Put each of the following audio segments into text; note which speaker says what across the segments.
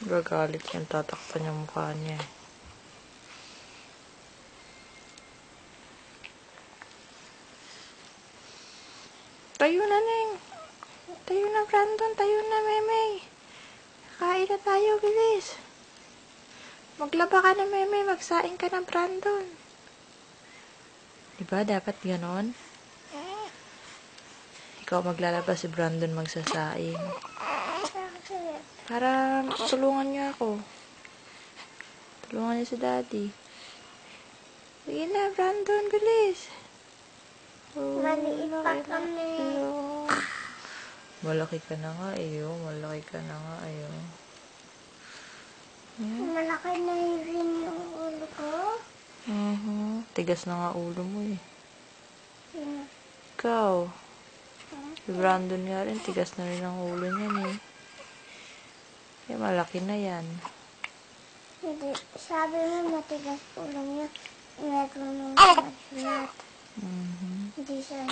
Speaker 1: Gagalit yan, tatakpan yung mukha niya. Tayo na, Neng. Tayo na, Brandon. Tayo na, Memey. Kain na tayo, bilis. Maglaba ka na, Memey. Magsaing ka na, Brandon. Diba, dapat ganon? Ikaw maglalaba, si Brandon magsasaing. Para tulungan niya ako. Tulungan niya si Daddy. Sige na, Brandon, bilis.
Speaker 2: Maliit pa kami.
Speaker 1: Malaki ka na nga, ayo. Malaki ka na nga, ayo.
Speaker 2: Malaki na rin yung ulo ko.
Speaker 1: Tigas na nga ulo mo eh. Ikaw. Si Brandon nga rin, tigas na rin ang ulo niya eh. Kaya malaki na yan.
Speaker 2: Hindi, sabi mo matigas ulo niya. Meron ng masulat. Hindi siya,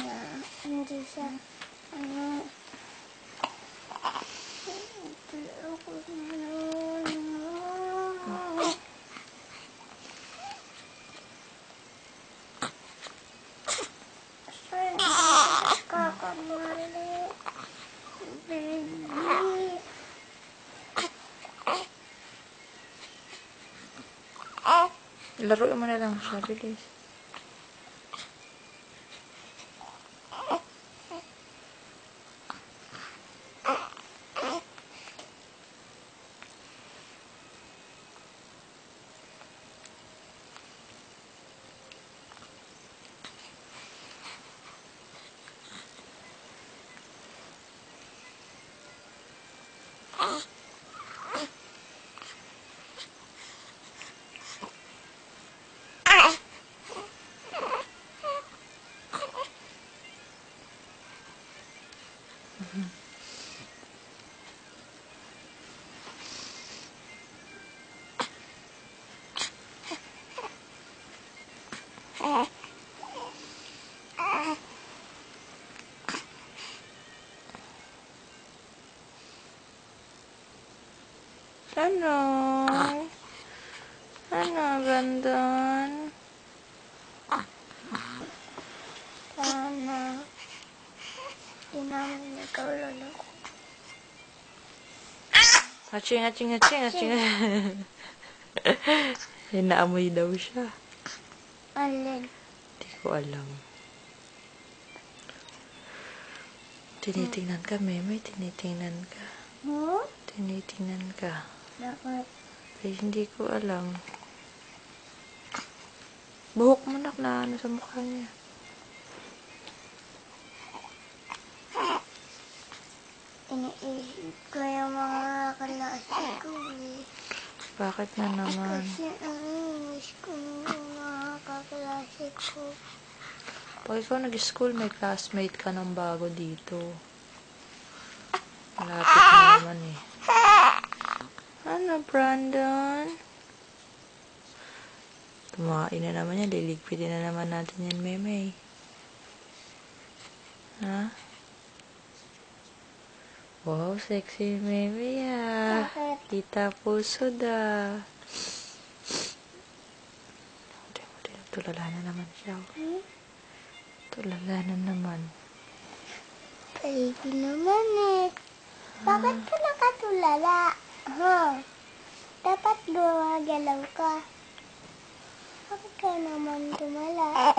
Speaker 2: kakamali. Baby.
Speaker 1: Laruin mo na lang siya, bilis. Ano? Ano, Brandon?
Speaker 2: Sana. Di namin ikaw lolo ko.
Speaker 1: Aching. Naamoy daw siya.
Speaker 2: Alin?
Speaker 1: Hindi ko alam. Tinitingnan ka, Memey. Tinitingnan ka. Tinitingnan ka.
Speaker 2: Bakit?
Speaker 1: Ay, hindi ko alam. Buhok mo nak na ano sa mukha niya.
Speaker 2: Iniisip ko yung mga kalasi ko eh.
Speaker 1: Bakit na naman?
Speaker 2: Kasi nangimiss ko yung mga kaklase ko.
Speaker 1: Pag ikaw nag-school, may classmate ka ng bago dito. Malapit na naman eh. Ano, Brandon? Tumain na naman yan. Liligpitin na naman natin yan, Memey. Ha? Wow, sexy Memey ah.
Speaker 2: Bakit?
Speaker 1: Kita puso da. Tulala na naman siya. Tulala na naman.
Speaker 2: Baby naman eh. Bakit ka nakatulala? Dapat gumagalaw ka. Bakit ka naman tumala?